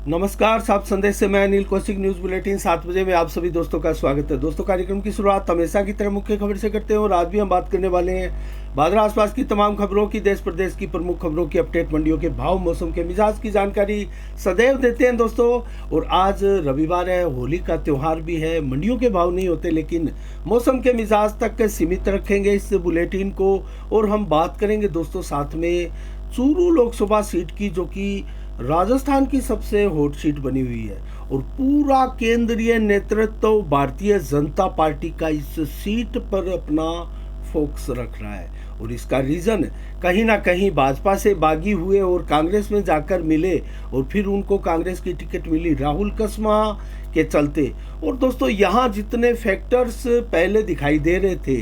नमस्कार, साफ संदेश से मैं अनिल कौशिक। न्यूज बुलेटिन 7 बजे में आप सभी दोस्तों का स्वागत है। दोस्तों, कार्यक्रम की शुरुआत हमेशा की तरह मुख्य खबर से करते हैं और आज भी हम बात करने वाले हैं भादरा आसपास की तमाम खबरों की, देश प्रदेश की प्रमुख खबरों की अपडेट, मंडियों के भाव, मौसम के मिजाज की जानकारी सदैव देते हैं दोस्तों। और आज रविवार है, होली का त्यौहार भी है। मंडियों के भाव नहीं होते लेकिन मौसम के मिजाज तक सीमित रखेंगे इस बुलेटिन को। और हम बात करेंगे दोस्तों साथ में चूरू लोकसभा सीट की, जो कि राजस्थान की सबसे हॉट सीट बनी हुई है और पूरा केंद्रीय नेतृत्व भारतीय जनता पार्टी का इस सीट पर अपना फोकस रख रहा है। और इसका रीजन कहीं ना कहीं भाजपा से बागी हुए और कांग्रेस में जाकर मिले और फिर उनको कांग्रेस की टिकट मिली राहुल कसमा के चलते। और दोस्तों, यहाँ जितने फैक्टर्स पहले दिखाई दे रहे थे,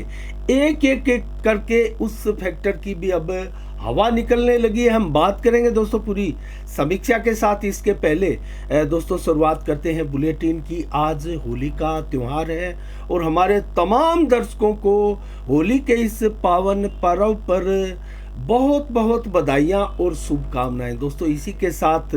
एक एक करके उस फैक्टर की भी अब हवा निकलने लगी है। हम बात करेंगे दोस्तों पूरी समीक्षा के साथ। इसके पहले दोस्तों शुरुआत करते हैं बुलेटिन की। आज होली का त्यौहार है और हमारे तमाम दर्शकों को होली के इस पावन पर्व पर बहुत बहुत बधाइयाँ और शुभकामनाएं। दोस्तों, इसी के साथ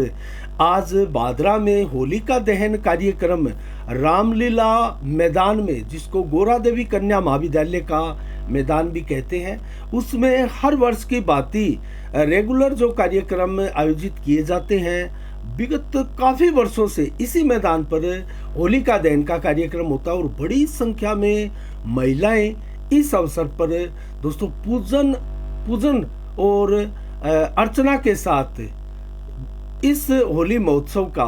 आज भादरा में होली का दहन कार्यक्रम रामलीला मैदान में, जिसको गोरा देवी कन्या महाविद्यालय का मैदान भी कहते हैं, उसमें हर वर्ष की भांति रेगुलर जो कार्यक्रम आयोजित किए जाते हैं, विगत काफ़ी वर्षों से इसी मैदान पर होली का दहन का कार्यक्रम होता है। और बड़ी संख्या में महिलाएं इस अवसर पर दोस्तों पूजन और अर्चना के साथ इस होली महोत्सव का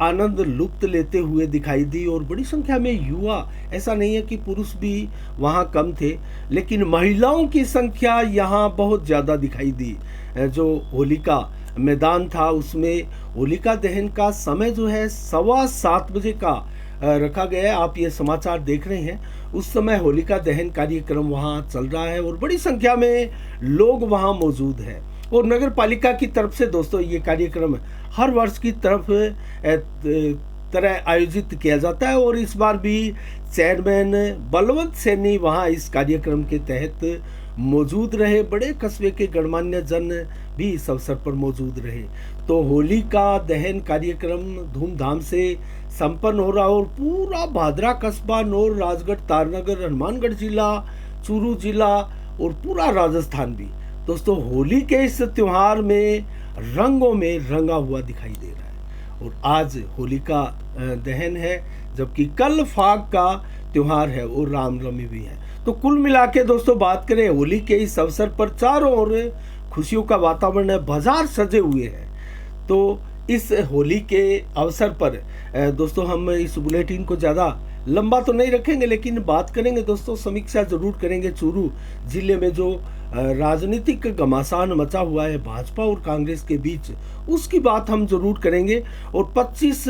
आनंद लुप्त लेते हुए दिखाई दी। और बड़ी संख्या में युवा, ऐसा नहीं है कि पुरुष भी वहाँ कम थे, लेकिन महिलाओं की संख्या यहाँ बहुत ज़्यादा दिखाई दी। जो होली का मैदान था उसमें होलिका दहन का समय जो है 7:15 बजे का रखा गया है। आप ये समाचार देख रहे हैं, उस समय होलिका दहन कार्यक्रम वहाँ चल रहा है और बड़ी संख्या में लोग वहाँ मौजूद हैं। और नगर पालिका की तरफ से दोस्तों ये कार्यक्रम हर वर्ष की तरह आयोजित किया जाता है और इस बार भी चेयरमैन बलवंत सैनी वहाँ इस कार्यक्रम के तहत मौजूद रहे। बड़े कस्बे के गणमान्य जन भी इस अवसर पर मौजूद रहे। तो होली का दहन कार्यक्रम धूमधाम से संपन्न हो रहा और पूरा भादरा कस्बा, नौर, राजगढ़, तारनगर, हनुमानगढ़ जिला, चूरू जिला और पूरा राजस्थान भी दोस्तों होली के इस त्योहार में रंगों में रंगा हुआ दिखाई दे रहा है। और आज होली का दहन है, जबकि कल फाग का त्योहार है और रामनवमी भी है। तो कुल मिला के दोस्तों बात करें, होली के इस अवसर पर चारों ओर खुशियों का वातावरण है, बाजार सजे हुए हैं। तो इस होली के अवसर पर दोस्तों हम इस बुलेटिन को ज़्यादा लंबा तो नहीं रखेंगे, लेकिन बात करेंगे दोस्तों, समीक्षा जरूर करेंगे चूरू जिले में जो राजनीतिक घमासान मचा हुआ है भाजपा और कांग्रेस के बीच, उसकी बात हम जरूर करेंगे। और 25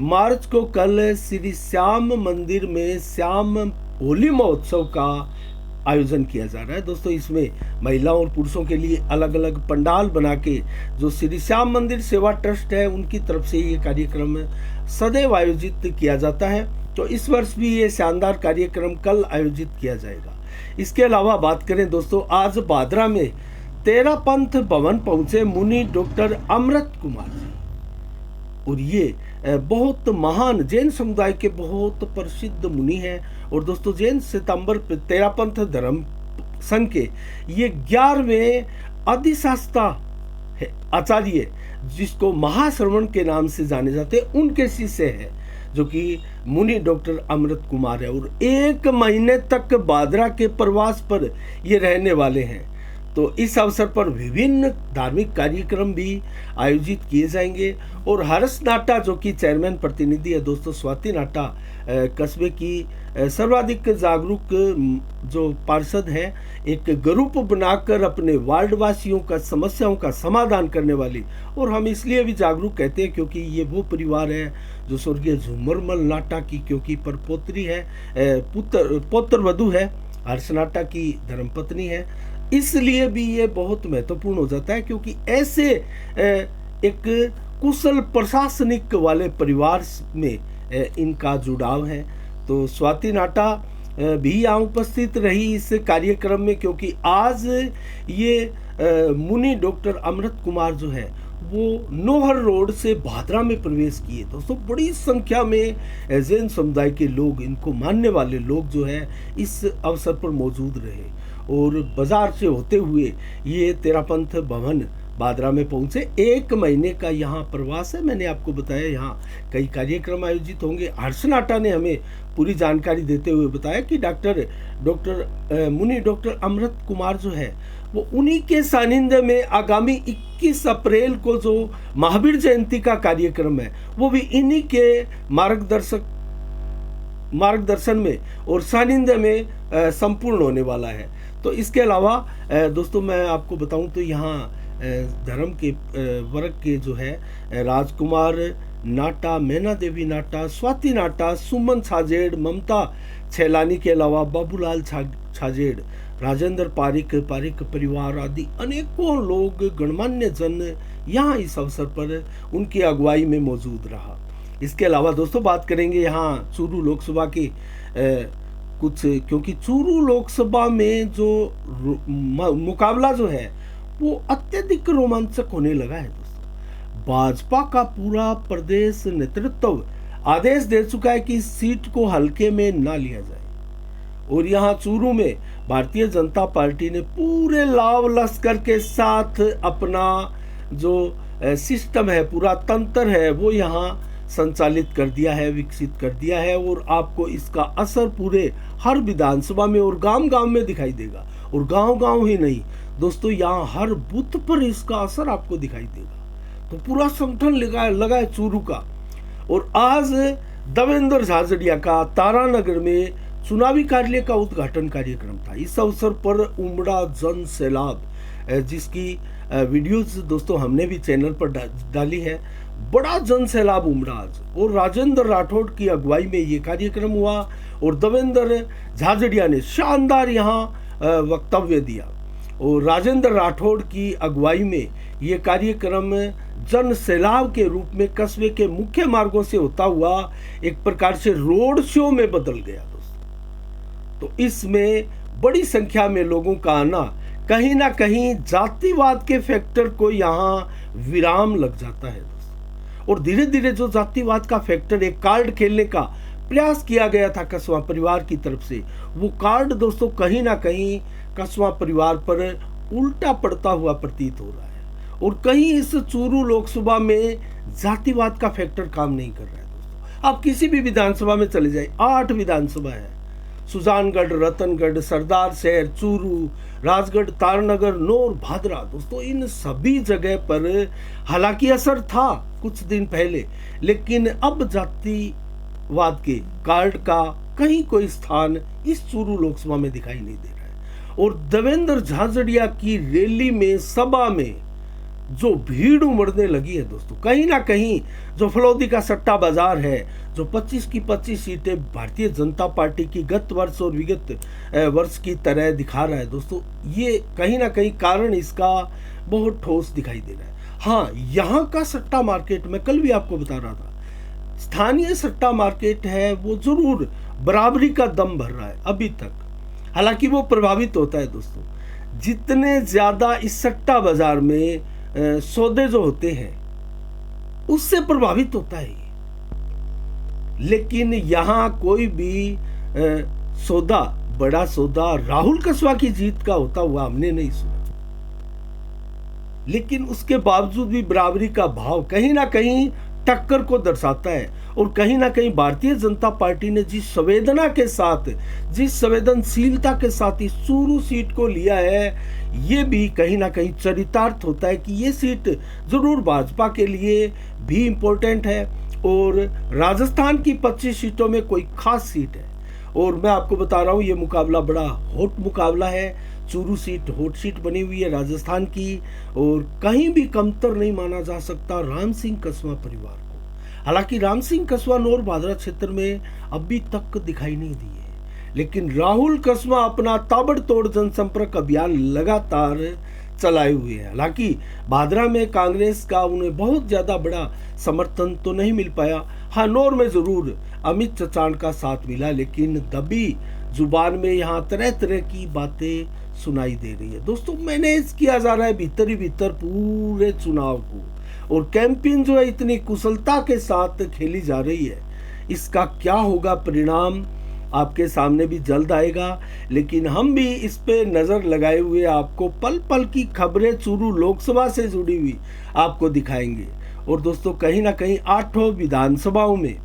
मार्च को कल श्री श्याम मंदिर में श्याम होली महोत्सव का आयोजन किया जा रहा है। दोस्तों, इसमें महिलाओं और पुरुषों के लिए अलग अलग पंडाल बना के जो श्री श्याम मंदिर सेवा ट्रस्ट है उनकी तरफ से ये कार्यक्रम सदैव आयोजित किया जाता है। तो इस वर्ष भी ये शानदार कार्यक्रम कल आयोजित किया जाएगा। इसके अलावा बात करें दोस्तों, आज भादरा में 13 पंथ भवन पहुंचे मुनि डॉक्टर अमृत कुमार जी। और ये बहुत महान जैन समुदाय के बहुत प्रसिद्ध मुनि हैं। और दोस्तों, जैन सितंबर 13 पंथ धर्म संघ के ये 11वें अधिशास्ता आचार्य, जिसको महाश्रवण के नाम से जाने जाते हैं, उनके शिष्य है, जो कि मुनि डॉक्टर अमृत कुमार है। और 1 महीने तक भादरा के प्रवास पर ये रहने वाले हैं। तो इस अवसर पर विभिन्न धार्मिक कार्यक्रम भी आयोजित किए जाएंगे। और हर्ष नाटा, जो कि चेयरमैन प्रतिनिधि है दोस्तों, स्वाति नाटा कस्बे की सर्वाधिक जागरूक जो पार्षद हैं, एक ग्रुप बनाकर अपने वार्ड वासियों का समस्याओं का समाधान करने वाली, और हम इसलिए भी जागरूक कहते हैं क्योंकि ये वो परिवार है जो स्वर्गीय झूमरमल नाटा की, क्योंकि परपोत्री है, पौत्र वधु है, हर्ष नाटा की धर्मपत्नी है, इसलिए भी ये बहुत महत्वपूर्ण हो जाता है। क्योंकि ऐसे एक कुशल प्रशासनिक वाले परिवार में इनका जुड़ाव है। तो स्वाति नाटा भी यहाँ उपस्थित रही इस कार्यक्रम में, क्योंकि आज ये मुनि डॉक्टर अमृत कुमार जो है वो नोहर रोड से भादरा में प्रवेश किए। दोस्तों बड़ी संख्या में जैन समुदाय के लोग, इनको मानने वाले लोग जो है इस अवसर पर मौजूद रहे और बाजार से होते हुए ये तेरापंथ भवन भादरा में पहुंचे। 1 महीने का यहाँ प्रवास है। मैंने आपको बताया यहाँ कई कार्यक्रम आयोजित होंगे। हर्ष नाटा ने हमें पूरी जानकारी देते हुए बताया कि डॉक्टर अमृत कुमार जो है वो उन्हीं के सानिध्य में आगामी 21 अप्रैल को जो महावीर जयंती का कार्यक्रम है वो भी इन्हीं के मार्गदर्शन में और सानिध्य में संपूर्ण होने वाला है। तो इसके अलावा दोस्तों मैं आपको बताऊं तो यहाँ धर्म के वर्ग के जो है राजकुमार नाटा, मैना देवी नाटा, स्वाति नाटा, सुमन छाजेड़, ममता छैलानी के अलावा बाबूलाल छाजेड़, राजेंद्र पारिक परिवार आदि अनेकों लोग गणमान्य जन यहाँ इस अवसर पर उनकी अगुवाई में मौजूद रहा। इसके अलावा दोस्तों बात करेंगे यहाँ चूरू लोकसभा के कुछ, क्योंकि चूरू लोकसभा में जो मुकाबला जो है वो अत्यधिक रोमांचक होने लगा है। दोस्तों भाजपा का पूरा प्रदेश नेतृत्व आदेश दे चुका है कि इस सीट को हल्के में ना लिया जाए और यहाँ चूरू में भारतीय जनता पार्टी ने पूरे लाव लश्कर के साथ अपना जो सिस्टम है, पूरा तंत्र है वो यहाँ संचालित कर दिया है, विकसित कर दिया है और आपको इसका असर पूरे हर विधानसभा में और गांव-गांव में दिखाई देगा। और गांव-गांव ही नहीं दोस्तों, यहाँ हर बूथ पर इसका असर आपको दिखाई देगा। तो पूरा संगठन लगा है चूरू का। और आज देवेंद्र झाझड़िया का तारानगर में चुनावी कार्यालय का उद्घाटन कार्यक्रम था। इस अवसर पर उमड़ा जन सैलाब, जिसकी वीडियोस दोस्तों हमने भी चैनल पर डाली है। बड़ा जन सैलाब उमड़ा आज और राजेंद्र राठौड़ की अगुवाई में ये कार्यक्रम हुआ और देवेंद्र झाझड़िया ने शानदार यहाँ वक्तव्य दिया और राजेंद्र राठौड़ की अगुवाई में ये कार्यक्रम जन सैलाब के रूप में कस्बे के मुख्य मार्गों से होता हुआ एक प्रकार से रोड शो में बदल गया दोस्तों। तो इसमें बड़ी संख्या में लोगों का आना कहीं ना कहीं जातिवाद के फैक्टर को यहाँ विराम लग जाता है दोस्तों। और धीरे धीरे जो जातिवाद का फैक्टर, एक कार्ड खेलने का प्रयास किया गया था कस्बा परिवार की तरफ से, वो कार्ड दोस्तों कहीं ना कहीं कस्बा परिवार पर उल्टा पड़ता हुआ प्रतीत हो रहा है और कहीं इस चूरू लोकसभा में जातिवाद का फैक्टर काम नहीं कर रहा है दोस्तों। आप किसी भी विधानसभा में चले जाए, 8 विधानसभा है, सुजानगढ़, रतनगढ़, सरदार शहर, चूरू, राजगढ़, तारानगर, नौर, भादरा। दोस्तों इन सभी जगह पर हालांकि असर था कुछ दिन पहले, लेकिन अब जातिवाद के कार्ड का कहीं कोई स्थान इस चूरू लोकसभा में दिखाई नहीं दे रहा है। और देवेंद्र झाझड़िया की रैली में, सभा में जो भीड़ उमड़ने लगी है दोस्तों, कहीं ना कहीं जो फलौदी का सट्टा बाजार है, जो 25 की 25 सीटें भारतीय जनता पार्टी की गत वर्ष और विगत वर्ष की तरह दिखा रहा है दोस्तों, ये कहीं ना कहीं कारण इसका बहुत ठोस दिखाई दे रहा है। हाँ, यहाँ का सट्टा मार्केट मैं कल भी आपको बता रहा था, स्थानीय सट्टा मार्केट है वो जरूर बराबरी का दम भर रहा है अभी तक। हालांकि वो प्रभावित होता है दोस्तों, जितने ज्यादा इस सट्टा बाजार में सौदे जो होते हैं उससे प्रभावित होता है। लेकिन यहां कोई भी सौदा, बड़ा सौदा राहुल कस्बा की जीत का होता हुआ हमने नहीं सुना। लेकिन उसके बावजूद भी बराबरी का भाव कहीं ना कहीं टक्कर को दर्शाता है और कहीं ना कहीं भारतीय जनता पार्टी ने जिस संवेदना के साथ, जिस संवेदनशीलता के साथ इस चूरू सीट को लिया है, ये भी कहीं ना कहीं चरितार्थ होता है कि ये सीट जरूर भाजपा के लिए भी इम्पोर्टेंट है और राजस्थान की 25 सीटों में कोई खास सीट है। और मैं आपको बता रहा हूँ ये मुकाबला बड़ा हॉट मुकाबला है। चूरू सीट हॉट सीट बनी हुई है राजस्थान की और कहीं भी कमतर नहीं माना जा सकता राम सिंह कस्बा परिवार को। हालांकि राम सिंह कस्बा नौर भादरा क्षेत्र में अभी तक दिखाई नहीं दी है, लेकिन राहुल कस्बा अपना ताबड़तोड़ जनसंपर्क अभियान लगातार चलाए हुए हैं। हालांकि भादरा में कांग्रेस का उन्हें बहुत ज्यादा बड़ा समर्थन तो नहीं मिल पाया। हाँ, नौर में जरूर अमित चचान का साथ मिला, लेकिन दबी जुबान में यहाँ तरह तरह की बातें सुनाई दे रही है। दोस्तों मैनेज किया जा रहा है भीतर ही भीतर पूरे चुनाव को और कैंपेन जो है इतनी कुशलता के साथ खेली जा रही है, इसका क्या होगा परिणाम आपके सामने भी जल्द आएगा। लेकिन हम भी इस पे नज़र लगाए हुए आपको पल पल की खबरें चूरू लोकसभा से जुड़ी हुई आपको दिखाएंगे। और दोस्तों, कहीं ना कहीं 8 विधानसभाओं में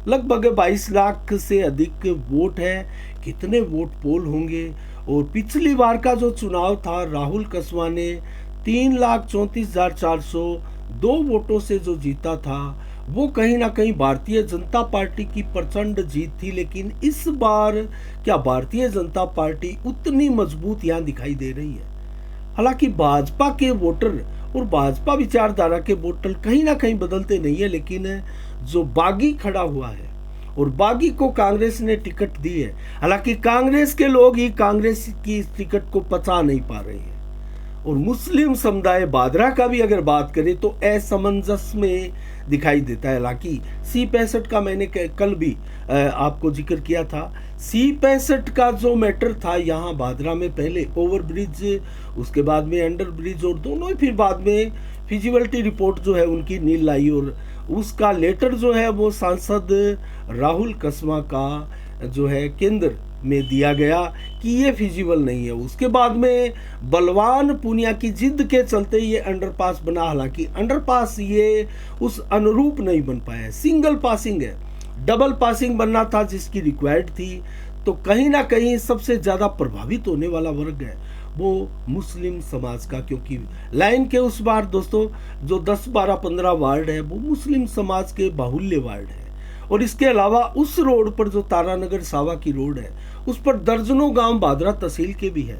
लगभग 22 लाख से अधिक वोट है। कितने वोट पोल होंगे? और पिछली बार का जो चुनाव था, राहुल कस्वा ने 3,34,402 वोटों से जो जीता था, वो कहीं ना कहीं भारतीय जनता पार्टी की प्रचंड जीत थी। लेकिन इस बार क्या भारतीय जनता पार्टी उतनी मजबूत यहाँ दिखाई दे रही है? हालांकि भाजपा के वोटर और भाजपा विचारधारा के वोटर कहीं ना कहीं बदलते नहीं है, लेकिन जो बागी खड़ा हुआ है और बागी को कांग्रेस ने टिकट दी है, हालांकि कांग्रेस के लोग ही कांग्रेस की इस टिकट को पचा नहीं पा रहे हैं। और मुस्लिम समुदाय बादरा का भी अगर बात करें तो असमंजस में दिखाई देता है। हालांकि C65 का मैंने कल भी आपको जिक्र किया था। C65 का जो मैटर था यहाँ बादरा में, पहले ओवरब्रिज, उसके बाद में अंडर ब्रिज, और दोनों ही फिर बाद में फिजिबिलिटी रिपोर्ट जो है उनकी नील लाई, और उसका लेटर जो है वो सांसद राहुल कस्वा का जो है केंद्र में दिया गया कि ये फिजिबल नहीं है। उसके बाद में बलवान पूनिया की जिद के चलते ये अंडरपास बना। हालांकि अंडरपास ये उस अनुरूप नहीं बन पाया, सिंगल पासिंग है, डबल पासिंग बनना था जिसकी रिक्वायर्ड थी। तो कहीं ना कहीं सबसे ज़्यादा प्रभावित होने वाला वर्ग है वो मुस्लिम समाज का, क्योंकि लाइन के उस बार दोस्तों जो 10, 12, 15 वार्ड है वो मुस्लिम समाज के बाहुल्य वार्ड है। और इसके अलावा उस रोड पर जो तारानगर सावा की रोड है, उस पर दर्जनों गांव बादरा तहसील के भी है,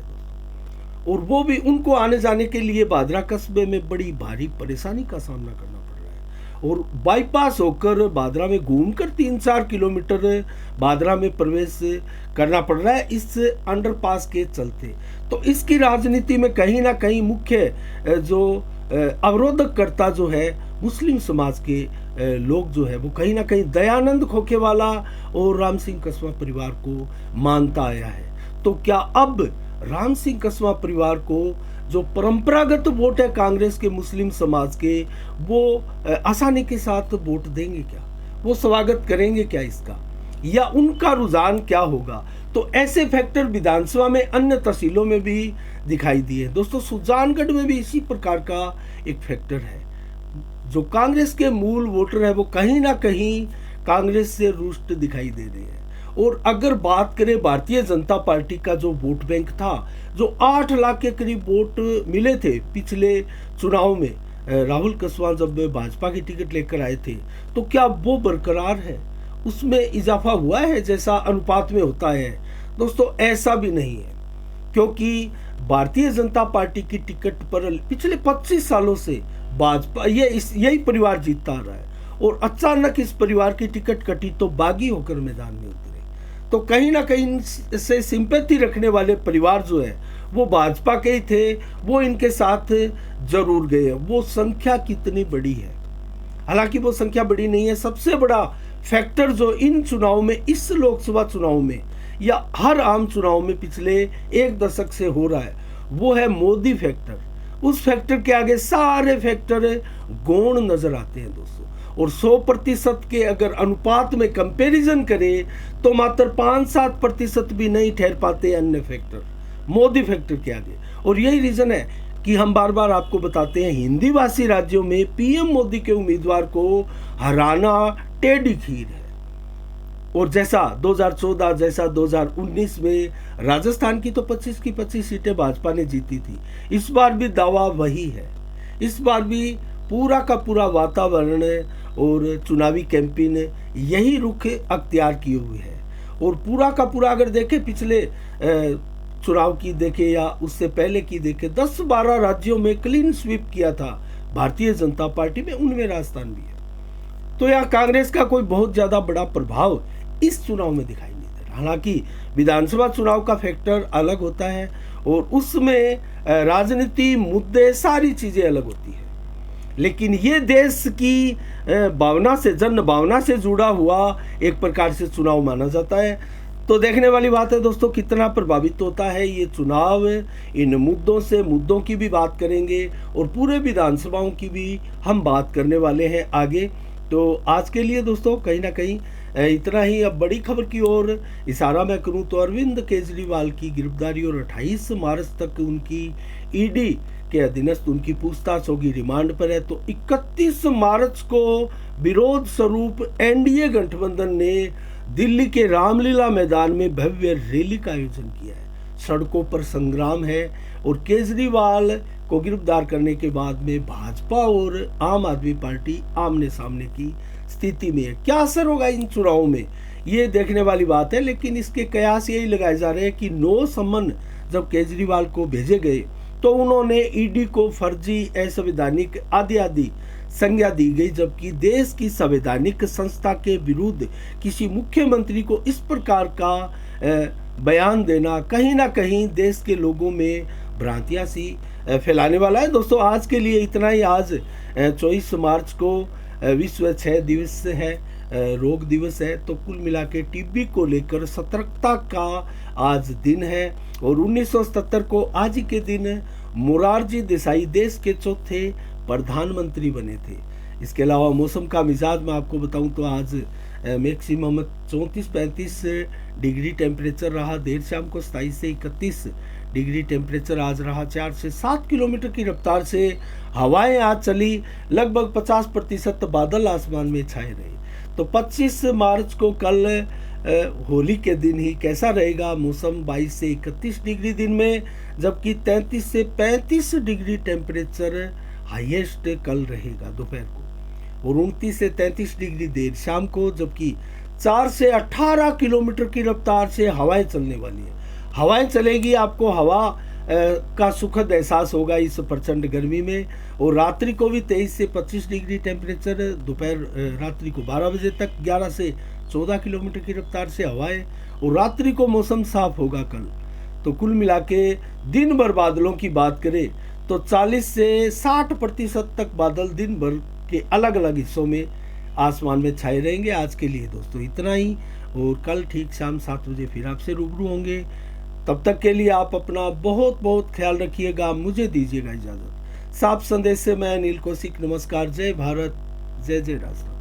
और वो भी उनको आने जाने के लिए बादरा कस्बे में बड़ी भारी परेशानी का सामना करना पड़ रहा है। और बाईपास होकर बादरा में घूमकर 3-4 किलोमीटर बादरा में प्रवेश करना पड़ रहा है इस अंडरपास के चलते। तो इसकी राजनीति में कहीं ना कहीं मुख्य जो अवरोधकर्ता जो है मुस्लिम समाज के लोग जो है वो कहीं ना कहीं दयानंद खोखेवाला और राम सिंह कस्वा परिवार को मानता आया है। तो क्या अब राम सिंह कस्वा परिवार को जो परंपरागत वोट है कांग्रेस के मुस्लिम समाज के, वो आसानी के साथ वोट देंगे क्या? वो स्वागत करेंगे क्या इसका, या उनका रुझान क्या होगा? तो ऐसे फैक्टर विधानसभा में अन्य तहसीलों में भी दिखाई दिए। दोस्तों, सुजानगढ़ में भी इसी प्रकार का एक फैक्टर है। जो कांग्रेस के मूल वोटर है वो कहीं ना कहीं कांग्रेस से रुष्ट दिखाई दे रहे हैं। और अगर बात करें भारतीय जनता पार्टी का जो वोट बैंक था, जो 8 लाख के करीब वोट मिले थे पिछले चुनाव में, राहुल कस्वा जब भाजपा की टिकट लेकर आए थे, तो क्या वो बरकरार है? उसमें इजाफा हुआ है जैसा अनुपात में होता है? दोस्तों, ऐसा भी नहीं है, क्योंकि भारतीय जनता पार्टी की टिकट पर पिछले 25 सालों से भाजपा यही परिवार जीतता आ रहा है, और अचानक इस परिवार की टिकट कटी तो बागी होकर मैदान में उतरे। तो कहीं ना कहीं से सिंपैथी रखने वाले परिवार जो है वो भाजपा के ही थे, वो इनके साथ जरूर गए। वो संख्या कितनी बड़ी है? हालांकि वो संख्या बड़ी नहीं है। सबसे बड़ा फैक्टर जो इन चुनाव में, इस लोकसभा चुनाव में या हर आम चुनाव में पिछले 1 दशक से हो रहा है, वो है मोदी फैक्टर। उस फैक्टर के आगे सारे फैक्टर गौण नजर आते हैं दोस्तों। और 100% के अगर अनुपात में कंपैरिजन करें तो मात्र 5-7% भी नहीं ठहर पाते अन्य फैक्टर मोदी फैक्टर के आगे। और यही रीजन है कि हम बार बार आपको बताते हैं, हिंदी भाषी राज्यों में पीएम मोदी के उम्मीदवार को हराना टेढ़ी खीर है। और जैसा 2014, जैसा 2019 में राजस्थान की तो 25 की 25 सीटें भाजपा ने जीती थी, इस बार भी दावा वही है। इस बार भी पूरा का पूरा वातावरण और चुनावी कैंपेन यही रुख अख्तियार किए हुए है। और पूरा का पूरा अगर देखें, पिछले चुनाव की देखें या उससे पहले की देखें, 10-12 राज्यों में क्लीन स्वीप किया था भारतीय जनता पार्टी में, उनमें राजस्थान भी है। तो यहाँ कांग्रेस का कोई बहुत ज्यादा बड़ा प्रभाव इस चुनाव में दिखाई नहीं दे रहा। हालांकि विधानसभा चुनाव का फैक्टर अलग होता है और उसमें राजनीति, मुद्दे, सारी चीजें अलग होती है। लेकिन ये देश की भावना से, जन भावना से जुड़ा हुआ एक प्रकार से चुनाव माना जाता है। तो देखने वाली बात है दोस्तों, कितना प्रभावित होता है ये चुनाव इन मुद्दों से। मुद्दों की भी बात करेंगे और पूरे विधानसभाओं की भी हम बात करने वाले हैं आगे। तो आज के लिए दोस्तों कहीं ना कहीं इतना ही। अब बड़ी खबर की ओर इशारा मैं करूं तो अरविंद केजरीवाल की गिरफ्तारी और 28 मार्च तक उनकी ईडी के अधीनस्थ उनकी पूछताछ होगी, रिमांड पर है। तो 31 मार्च को विरोध स्वरूप एनडीए गठबंधन ने दिल्ली के रामलीला मैदान में भव्य रैली का आयोजन किया है। सड़कों पर संग्राम है और केजरीवाल को गिरफ्तार करने के बाद में भाजपा और आम आदमी पार्टी आमने सामने की स्थिति में है। क्या असर होगा इन चुनावों में, ये देखने वाली बात है। लेकिन इसके कयास यही लगाए जा रहे हैं कि 9 सम्मन जब केजरीवाल को भेजे गए तो उन्होंने ईडी को फर्जी, असंवैधानिक आदि संज्ञा दी गई, जबकि देश की संवैधानिक संस्था के विरुद्ध किसी मुख्यमंत्री को इस प्रकार का बयान देना कहीं ना कहीं देश के लोगों में भ्रांतियां सी फैलाने वाला है। दोस्तों आज के लिए इतना ही। आज 24 मार्च को विश्व क्षय दिवस है, रोग दिवस है। तो कुल मिला के टीबी को लेकर सतर्कता का आज दिन है। और 1977 को आज ही के दिन मोरारजी देसाई देश के चौथे प्रधानमंत्री बने थे। इसके अलावा मौसम का मिजाज मैं आपको बताऊं तो आज मैक्सिमम 34-35 डिग्री टेम्परेचर रहा। देर शाम को 27 से 31 डिग्री टेम्परेचर आज रहा। 4 से 7 किलोमीटर की रफ्तार से हवाएं आज चली। लगभग 50% बादल आसमान में छाए रहे। तो 25 मार्च को कल होली के दिन ही कैसा रहेगा मौसम, 22 से 31 डिग्री दिन में, जबकि 33 से 35 डिग्री टेम्परेचर हाईएस्ट कल रहेगा दोपहर को, और 29 से 33 डिग्री देर शाम को, जबकि 4 से 18 किलोमीटर की रफ्तार से हवाएं चलने वाली है। हवाएं चलेगी, आपको हवा का सुखद एहसास होगा इस प्रचंड गर्मी में। और रात्रि को भी 23 से 25 डिग्री टेम्परेचर, दोपहर रात्रि को 12 बजे तक 11 से 14 किलोमीटर की रफ्तार से हवाएं, और रात्रि को मौसम साफ होगा कल। तो कुल मिला के दिन भर बादलों की बात करें तो 40 से 60% तक बादल दिन भर के अलग अलग हिस्सों में आसमान में छाए रहेंगे। आज के लिए दोस्तों इतना ही, और कल ठीक शाम 7 बजे फिर आपसे रूबरू होंगे। तब तक के लिए आप अपना बहुत बहुत ख्याल रखिएगा। मुझे दीजिएगा इजाजत। साफ संदेश से मैं अनिल कौशिक, नमस्कार। जय भारत, जय जय राष्ट्र।